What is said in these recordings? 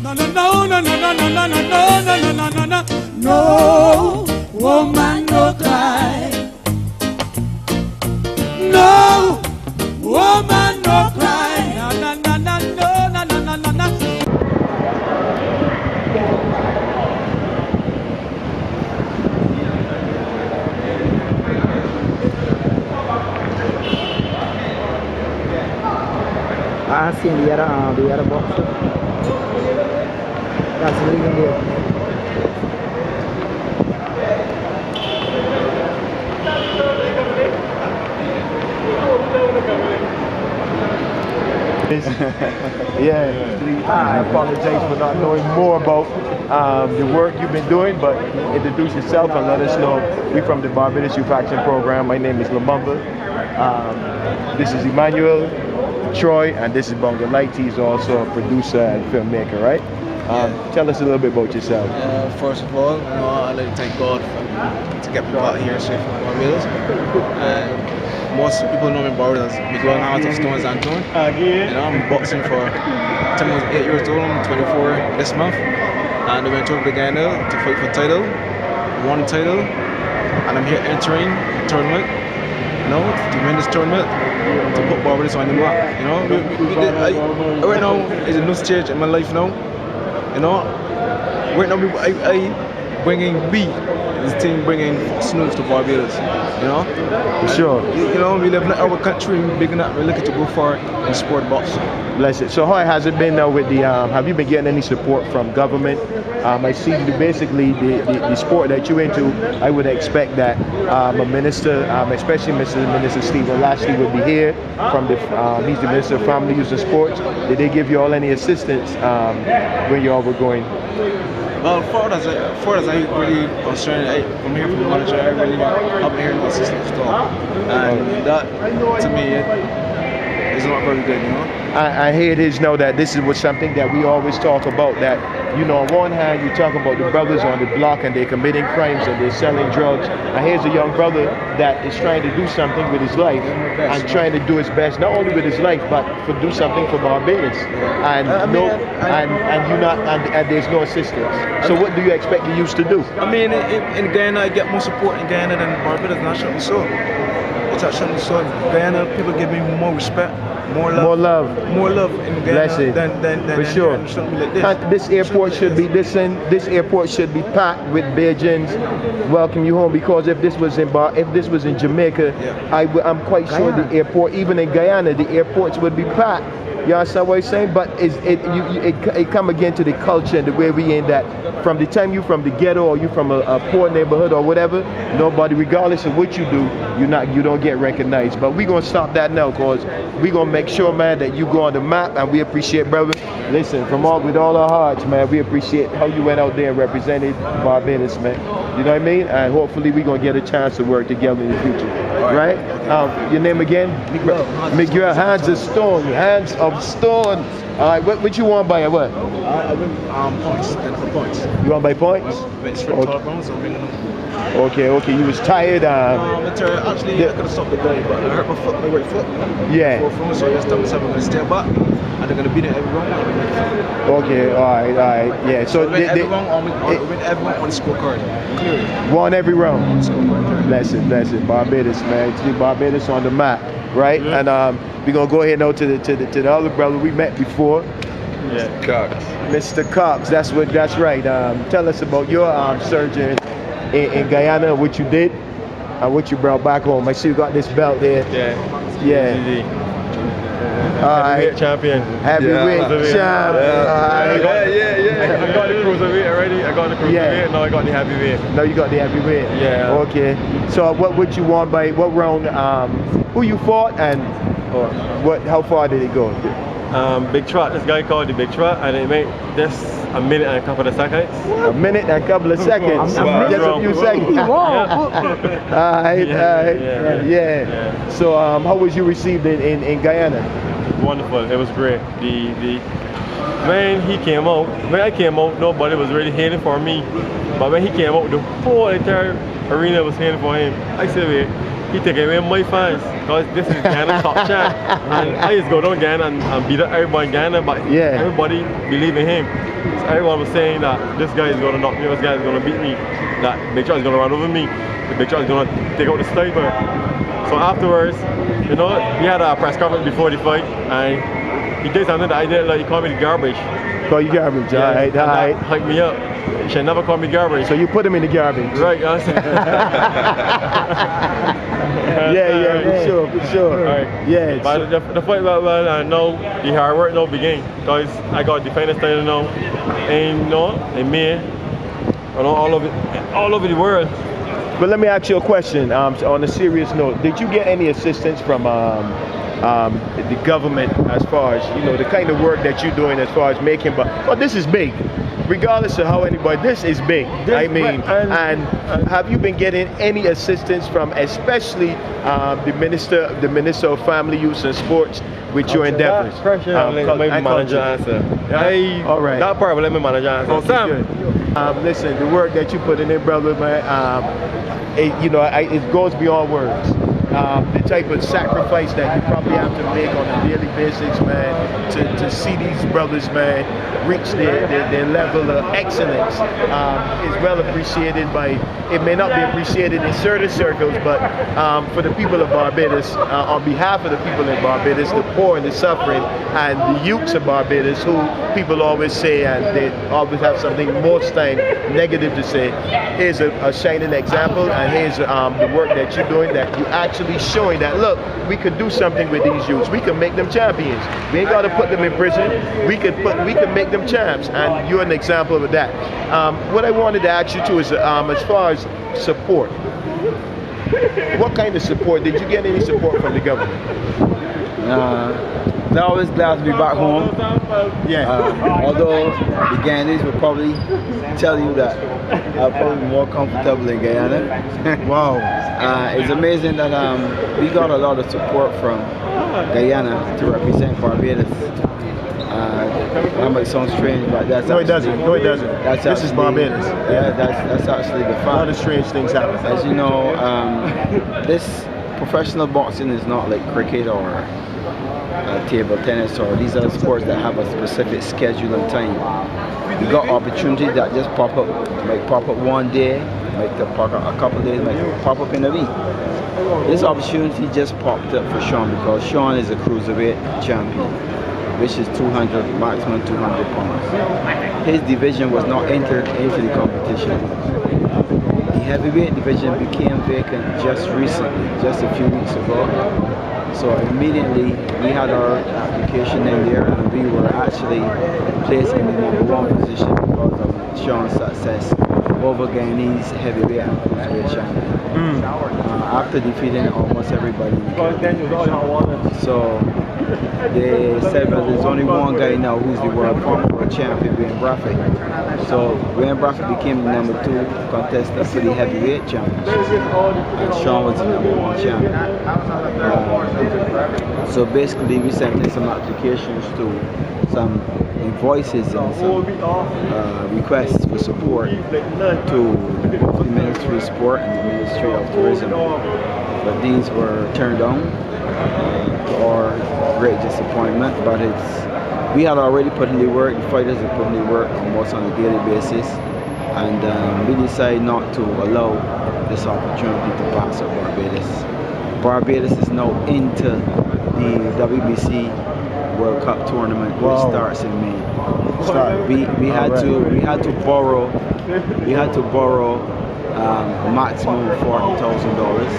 No, no, no, no, no, no, no, no, no, no, no, no, no. No woman no cry. No woman no cry. No, no, no, no, no, no, no, no, no. I seen the other box. That's really good. Yeah, I apologize for not knowing more about the work you've been doing, but introduce yourself and let us know. We're from the Barbados Youth Action Program. My name is Lamumba. This is Emmanuel, Troy, and this is Bonga Light. He's also a producer and filmmaker, right? Tell us a little bit about yourself. First of all, I'd like to thank God to get me out here safe from Barbados. Most people know me in Barbados as Miguel Heart of Stones and Tone. I'm boxing for 10 months, 8 years old. I'm 24 this month, and I went over to Ghana to fight for title. Won the title, and I'm here entering the tournament. To win this tournament, to put Barbados on the map. Right now is a new stage in my life now. Right now I bringing this team bringing Snooze to Barbados. For sure. We live in our country, big enough, we're looking to go far in sport boxing. Bless it. So how has it been now with the, have you been getting any support from government? I see basically the sport that you're into, I would expect that a minister, especially Minister Stephen Lashley would be here from the, he's the Minister of Family Youth and Sports. Did they give you all any assistance when you all were going? Well, for as I really concerned, from here from the manager, I really haven't heard no assistance at all. And that, to me, is not very good, I hear it is know that this is something that we always talk about, that, on one hand, you talk about the brothers on the block and they're committing crimes and they're selling drugs. And here's a young brother that is trying to do something with his life and trying to do his best, not only with his life, but to do something for Barbados. And and there's no assistance. So what do you expect the youth to do? I mean, in Guyana, I get more support in Guyana than Barbados, and I shouldn't be so. It's actually so. Guyana, people give me more respect. More love in Ghana than for sure. Like this airport should be this airport should be packed with Bajans welcome you home, because if this was in Jamaica, I'm quite sure the airport, even in Guyana, the airports would be packed. You understand what I'm saying? But it come again to the culture and the way we in that. From the time you from the ghetto or you from a poor neighborhood or whatever, nobody, regardless of what you do, you don't get recognized. But we gonna stop that now, cause we gonna make sure, man, that you go on the map, and we appreciate, brother. Listen, with all our hearts, man, we appreciate how you went out there and represented Barbados, man. You know what I mean? And hopefully we gonna get a chance to work together in the future, right? Your name again? Miguel. Hands of Stone. Hands of Stone. All right, what you want by what? I win points, for points. You want by points? Okay. You was tired. Actually, I could have stopped the guy, but I hurt my right foot. Yeah. So I just told myself I'm going to stay back, and they're going to beat it every round. Okay, all right. Yeah. So win everyone on the scorecard. Clearly. Won every round. On the scorecard. Bless it. Barbados, man. See Barbados on the map, right? And we're gonna go ahead now to the other brother we met before. Yeah, Cox. Mr. Cox, that's right. Tell us about your surgery in Guyana, what you did and what you brought back home. I see you got this belt there. Yeah. Heavyweight champion. Heavyweight champ. Yeah. I got the cruiserweight already. Now I got the heavyweight. Now you got the heavyweight. Yeah. Okay. So what you won by what round? Who you fought and how far did it go? Big Trot. This guy called the Big Trot, and it made just a minute and a couple of seconds. A minute and a couple of seconds. Just a few seconds. All right. Yeah. So how was you received in Guyana? Wonderful. It was great. When I came out, nobody was really hating for me. But when he came out, the whole entire arena was hating for him. I said, wait, he taking away my fans because this is Ghana top champ. And I just go down Ghana and beat up everybody in Ghana, but Yeah. everybody believe in him. So everyone was saying that this guy is gonna knock me, this guy is gonna beat me, that Big Shot is gonna run over me, the Big Shot is gonna take out the sniper. So afterwards, you know, we had a press conference before the fight, and he did something that I didn't like. He called me the garbage. Call you garbage. Yeah, All right, and all that right. hyped me up. You should never call me garbage. So you put him in the garbage. Right, guys. Yeah, for sure, for sure. Right. Yeah. But the fight went well, and now the hard work now begin. Because I got defenders title now, and you know, in me, you know, all over the world. But let me ask you a question. On a serious note, did you get any assistance from the government as far as, you know, the kind of work that you're doing as far as making? But this is big, regardless of how anybody. This is big. I mean, and have you been getting any assistance from, especially the minister of Family, Youth and Sports, with your endeavors? That question, let my manager answer. All right. That part, let my manager answer. Okay, Sam. good. Listen, the work that you put in there, brother, man, it goes beyond words. The type of sacrifice that you probably have to make on a daily basis, man, to see these brothers, man, reach their level of excellence is well appreciated by, it may not be appreciated in certain circles, but for the people of Barbados, on behalf of the people in Barbados, the poor and the suffering, and the youths of Barbados, who people always say, and they always have something most time negative to say, here's a shining example, and here's the work that you're doing, that you actually showing that, look, we could do something with these youths. We can make them champions. We ain't got to put them in prison. We can make them champs, and you're an example of that. What I wanted to ask you too is, as far as support, what kind of support? Did you get any support from the government? They're always glad to be back home. Yeah. Although the Ghanaians will probably tell you that I'm probably more comfortable in Guyana. Wow. It's amazing that we got a lot of support from Guyana to represent Barbados. That might sound strange, but that's No, it doesn't. No, it doesn't. This is Barbados. Yeah, that's actually the fact. A lot of strange things happen. As you know, this professional boxing is not like cricket or table tennis, or these are sports that have a specific schedule and time. You got opportunities that just pop up, might pop up one day, might pop up a couple of days, might pop up in a week. This opportunity just popped up for Sean because Sean is a cruiserweight champion, which is 200, maximum 200 pounds. His division was not entered into the competition. The heavyweight division became vacant just recently, just a few weeks ago. So immediately we had our application in there, and we were actually placed in the #1 position because of Sean's success over Guyanese heavyweight and cruiserweight champion. After defeating almost everybody in the category. So they said that there's only one guy now who's the former world champion, Wayne Bradford. So Wayne Bradford became the #2 contestant for the heavyweight championship, and Sean was the #1 champion. So basically we sent in some applications to some invoices and some requests for support to both the Ministry of Sport and the Ministry of Tourism. But these were turned down to our great disappointment. But we had already put in the work, the fighters had put in the work almost on a daily basis, and we decided not to allow this opportunity to pass at Barbados. Barbados is now into the WBC World Cup tournament, which starts in May. We had to borrow a maximum of $40,000,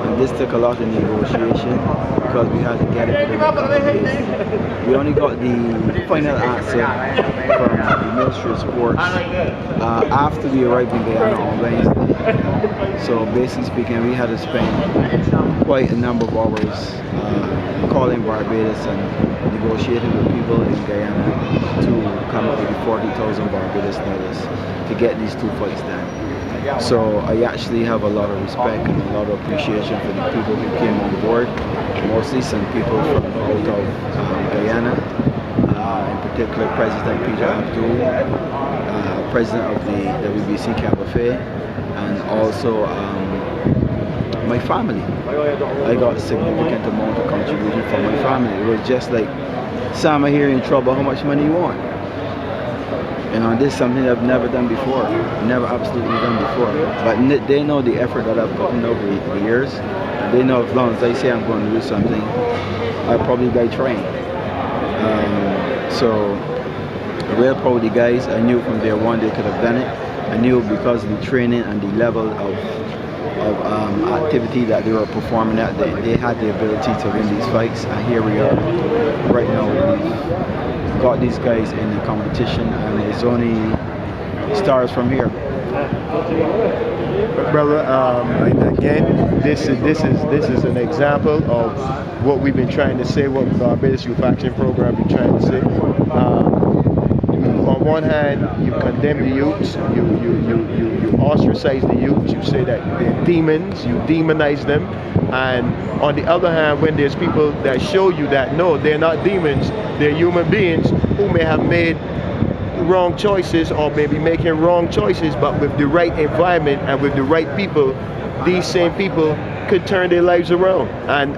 and this took a lot of negotiation because we had to get it within a couple of days. We only got the final answer from the Ministry of Sports after we arrived in Guyana on Wednesday. So basically speaking, we had to spend quite a number of hours calling Barbados and negotiating with people in Guyana to come up with the 40,000 Barbados dollars to get these two fights done. So I actually have a lot of respect and a lot of appreciation for the people who came on board, mostly some people from out of Guyana, in particular President Peter Abdul, president of the WBC Cabafe, and also my family. I got a significant amount of contribution from my family. It was just like, Sam, I'm here in trouble, how much money you want? You know, this is something I've never done before, never absolutely done before. But they know the effort that I've put in over the years. They know as long as I say I'm going to do something, I'll probably die trying. So, I'm real proud of the guys. I knew from day one they could have done it. I knew because of the training and the level of activity that they were performing at, they had the ability to win these fights. And here we are. Right now, we've got these guys in the competition, and it's only stars from here. Brother, again, this is an example of what we've been trying to say, what Barbados Youth Action Program been trying to say. On one hand, you condemn the youths, you ostracize the youths, you say that they're demons, you demonize them, and on the other hand, when there's people that show you that no, they're not demons, they're human beings who may have made wrong choices or maybe making wrong choices, but with the right environment and with the right people, these same people could turn their lives around. And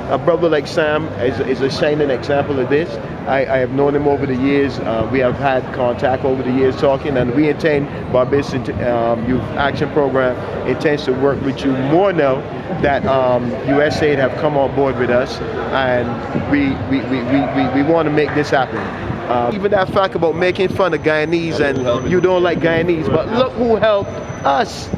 a brother like Sam is a shining example of this. I have known him over the years. We have had contact over the years talking, and we intend, Barbados Youth Action Program intends to work with you more now that USAID have come on board with us, and we want to make this happen. Even that fact about making fun of Guyanese and you don't like Guyanese, but look who helped us.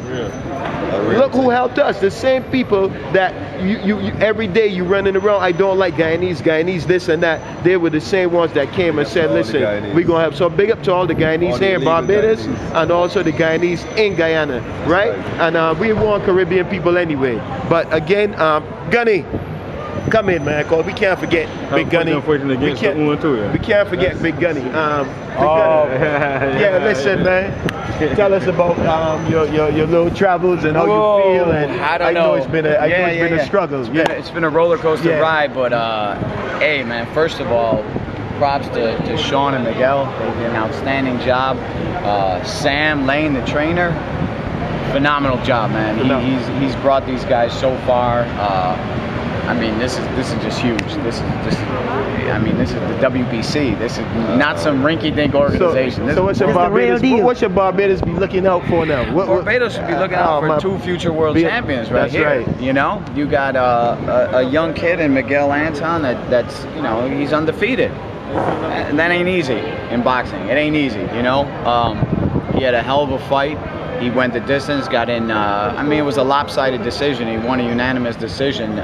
Look who helped us. The same people that you every day you running around, I don't like Guyanese, this and that. They were the same ones that came and said, listen, we're going to have, so big up to all the Guyanese here in Barbados and also the Guyanese in Guyana, right? And we want Caribbean people anyway. But again, Gunny, come in, man, cause we can't forget Big Gunny. We can't forget Big Gunny. Yeah, listen, man. Tell us about your little travels and how you feel. And I know it's been a struggle. It's been a roller coaster ride, but hey, man. First of all, props to Sean and Miguel. They did an outstanding job. Sam Lane, the trainer, phenomenal job, man. He's brought these guys so far. I mean, this is just huge. This is the WBC. This is not some rinky-dink organization. So what's your Barbados be looking out for now? Barbados should be looking out for two future world champions right here. Right. You know, you got a young kid in Miguel Anton that's he's undefeated. And that ain't easy in boxing. It ain't easy. You know, he had a hell of a fight. He went the distance, got in, I mean, it was a lopsided decision. He won a unanimous decision.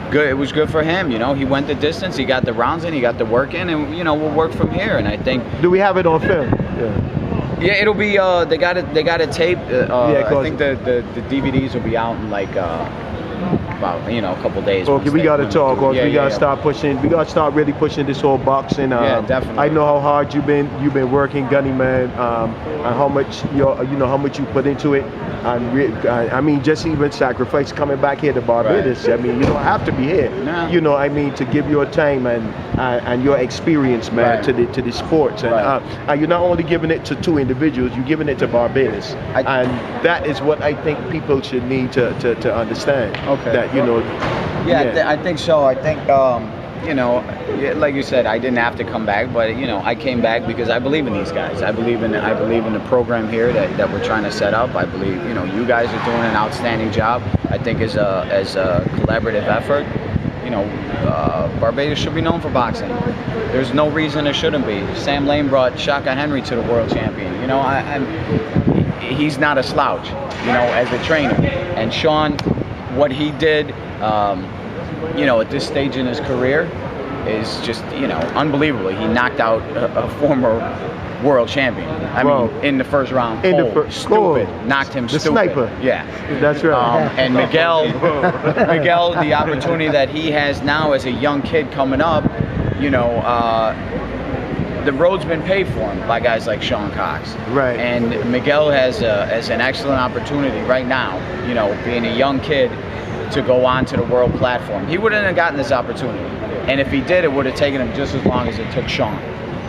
Good, it was good for him, you know. He went the distance, he got the rounds in, he got the work in, and, we'll work from here. And I think... Do we have it on film? Yeah, it'll be, they got it taped. I think the DVDs will be out in like... about a couple days. Okay, we gotta talk. We gotta start pushing. We gotta start really pushing this whole boxing. Yeah, definitely. I know how hard you've been working, Gunny, man, and how much how much you put into it. And I mean, just even sacrifice coming back here to Barbados. Right. I mean, you don't have to be here. No. I mean, to give your time and your experience, man, to the sports. And and you're not only giving it to two individuals, you're giving it to Barbados. And that is what I think people should need to understand. Okay. That I think so. I think like you said, I didn't have to come back, but I came back because I believe in these guys. I believe in the program here that we're trying to set up. I believe you guys are doing an outstanding job. I think as a collaborative effort, Barbados should be known for boxing. There's no reason it shouldn't be. Sam Lane brought Shaka Henry to the world champion. He's not a slouch, as a trainer. And Sean, what he did, at this stage in his career is just, unbelievable. He knocked out a former world champion. I mean, in the first round. Knocked him the stupid. Sniper. Yeah. That's right. And Miguel, the opportunity that he has now as a young kid coming up, the road's been paved for him by guys like Sean Cox. Right. And Miguel has an excellent opportunity right now, being a young kid, to go on to the world platform. He wouldn't have gotten this opportunity. And if he did, it would have taken him just as long as it took Sean.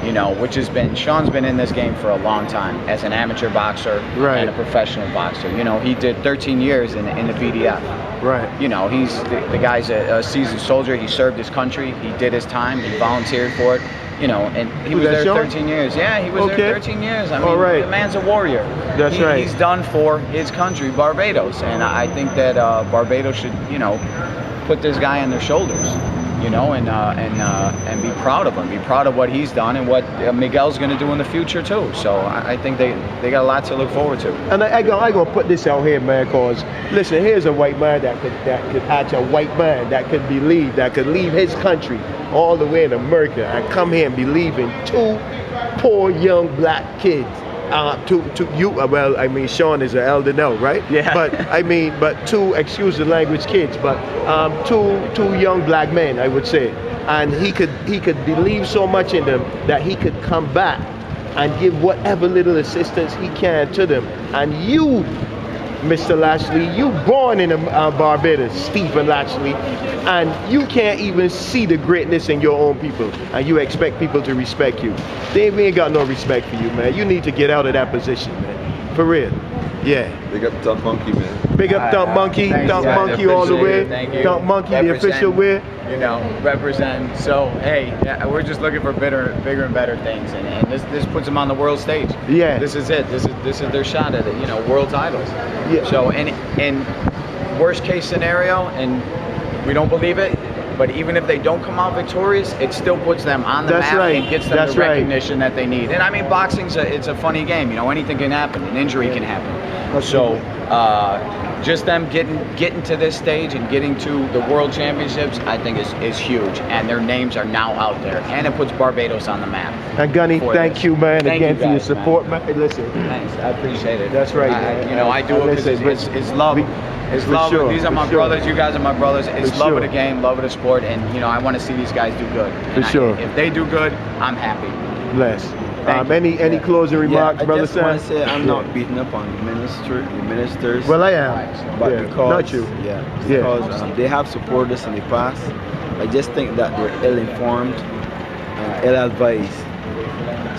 You know, which has been, Sean's been in this game for a long time as an amateur boxer and a professional boxer. You know, he did 13 years in the BDF. Right. You know, the guy's a seasoned soldier. He served his country. He did his time. He volunteered for it. You know, and he was there 13 years. Yeah, he was there 13 years. I mean, the man's a warrior. That's right. He's done for his country, Barbados. And I think that Barbados should, you know, put this guy on their shoulders. You know, and be proud of him, be proud of what he's done and what Miguel's going to do in the future too. So I think they got a lot to look forward to. And I gonna put this out here, man, cause listen, here's a white man that could actually a white man that could believe, that could leave his country all the way in America and come here and believe in 2 poor young black kids. Well, I mean, Sean is an elder now, right? Yeah. But I mean, but 2, excuse the language, kids, but 2 young black men, I would say, and he could believe so much in them that he could come back and give whatever little assistance he can to them. And you, Mr. Lashley, you born in Barbados, Stephen Lashley, and you can't even see the greatness in your own people, and you expect people to respect you. They ain't got no respect for you, man. You need to get out of that position, man. For real. Yeah. Big up Dunk Monkey, man. Big up Dunk Monkey, Dunk Monkey all the way. Thank you. Dunk Monkey, the official way. You know, represent. So hey, we're just looking for bigger and better things, and this puts them on the world stage. Yeah. This is it. This is their shot at it. You know, world titles. Yeah. So in worst case scenario, and we don't believe it, but even if they don't come out victorious, it still puts them on the map and gets them the recognition that they need. And I mean, boxing's it's a funny game. You know, anything can happen. An injury can happen. So just them getting to this stage and getting to the World Championships, I think is huge. And their names are now out there, and it puts Barbados on the map. And Gunny, thank you, man, again for your support, man. Listen, thanks. I appreciate it. That's right, man. You know, I do it because it's love. It's love. Sure, these are my brothers. You guys are my brothers. It's love of the game, love of the sport, and you know I want to see these guys do good. For sure. If they do good, I'm happy. Bless. Any closing remarks, Brother Sam? I just want to say I'm not beating up on the ministers. Well, I am. But because not you. Because they have supported us in the past. I just think that they're ill-informed, ill-advised.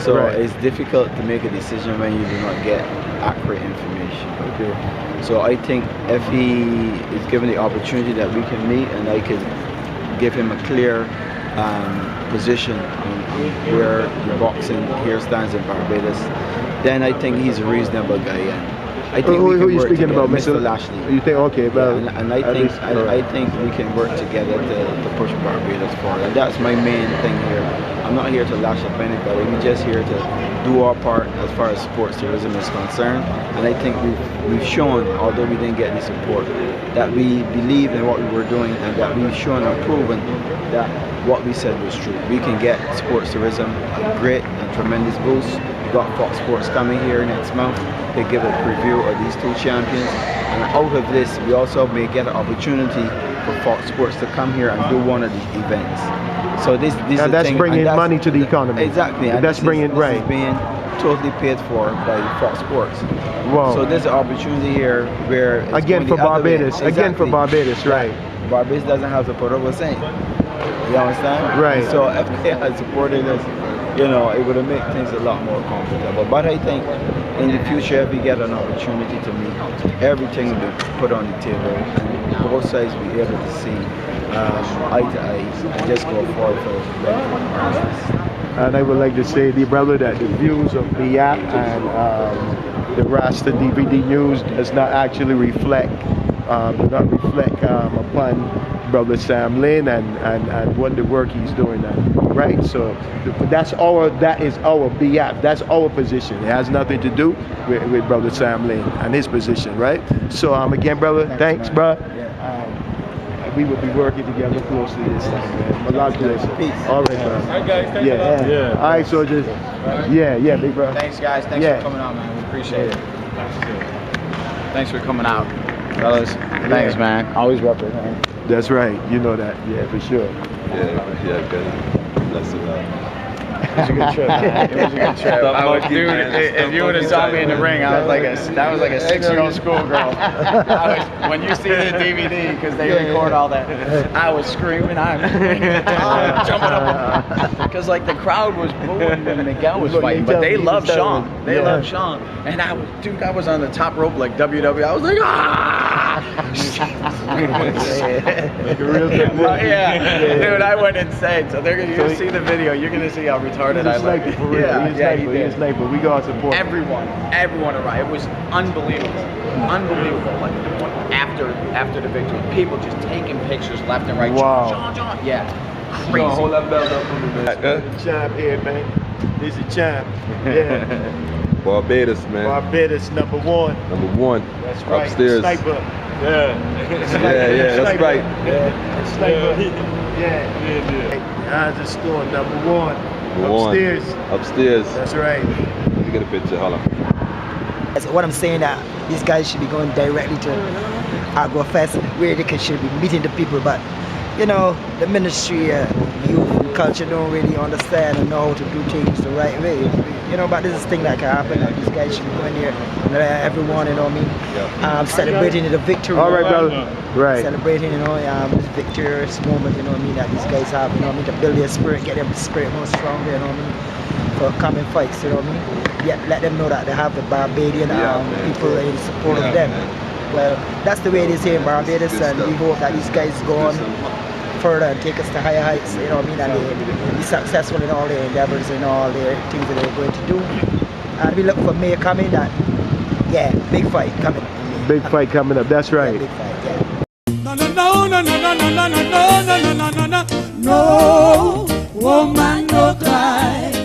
So it's difficult to make a decision when you do not get accurate information. Okay. So I think if he is given the opportunity that we can meet and I can give him a clear position on where the boxing here stands in Barbados, then I think he's a reasonable guy. I think who are you speaking together. about, Mr. Lashley? You think well? And I think we can work together to push Barbados forward. And that's my main thing here. I'm not here to lash up anybody. We're just here to do our part as far as sports tourism is concerned. And I think we've shown, although we didn't get any support, that we believe in what we were doing, and that we've shown and proven that what we said was true. We can get sports tourism a great and tremendous boost. We got Fox Sports coming here next month. They give a preview of these 2 champions, and out of this we also may get an opportunity for Fox Sports to come here and do one of these events. So that's bringing money to the economy. Exactly. And that's bringing this is being totally paid for by Fox Sports. Wow. So there's an opportunity here where it's again for Barbados. Again for Barbados, right? Barbados doesn't have to put up a cent. You understand? Right. And so if they had supported us, you know, it would have made things a lot more comfortable. But I think in the future, if we get an opportunity to meet, everything will be put on the table, and both sides will be able to see eye to eye and just go forward for the And I would like to say, dear brother, that the views of BIAP and the Rasta DVD News does not actually reflect upon Brother Sam Lin and what the work he's doing now, right? So that is our BIAP, that's our position. It has nothing to do with Brother Sam Lin and his position, right? So again, brother, thanks, bro. We will be working together closely this time, man. A lot of peace. All right, man. All right, guys. Thank you. All right, soldiers. Yeah, big bro. Thanks, guys. Thanks for coming out, man. We appreciate it. Thanks for coming out, fellas. Thanks, man. Always represent. That's right. You know that. Yeah, for sure. Yeah, good. That's it. was a good trip. Man. It was a good trip. I was, dude, if you would have saw me in the ring, I was like that was like a 6-year-old schoolgirl. When you see the DVD, because they record all that, I was screaming, I'm jumping up, because like the crowd was booing when Miguel was fighting, but they love Sean. They love Sean, and I was on the top rope like WWE. I was like, ah! Dude, I went insane. So you'll see the video. You're gonna see how retarded I look. He's a sniper. We gotta support everyone arrived. It was unbelievable. Like after the victory, people just taking pictures left and right. Wow. John. Yeah. Crazy. Hold that belt up for me, man. The champ here, man. He's a champ. Yeah. Barbados, man. Barbados, number 1. Number 1. That's right. Upstairs. Sniper. Yeah, that's right. Yeah. Sniper. Yeah. Eyes are store, number 1. Upstairs. That's right. Let me get a picture. Hold on. So what I'm saying that these guys should be going directly to Agua Fest, where they should be meeting the people, but you know, the ministry, youth and culture don't really understand and know how to do things the right way. You know, but this is a thing that can happen, and these guys should be going there, everyone, you know what I mean, celebrating the victory. All right, brother. Right. Celebrating, you know, this victorious moment, you know what I mean, that these guys have, you know what I mean, to build their spirit, get their spirit more stronger, you know what I mean, for coming fights, you know what I mean. Yet let them know that they have the Barbadian people in support of them. Well, that's the way it is here in Barbados, and we hope that these guys go on further and take us to higher heights, you know what I mean, and they be successful in all their endeavors and all their things that they're going to do. And we look for May coming, and big fight coming. Big fight coming up, that's right. Big fight, No, woman, no cry.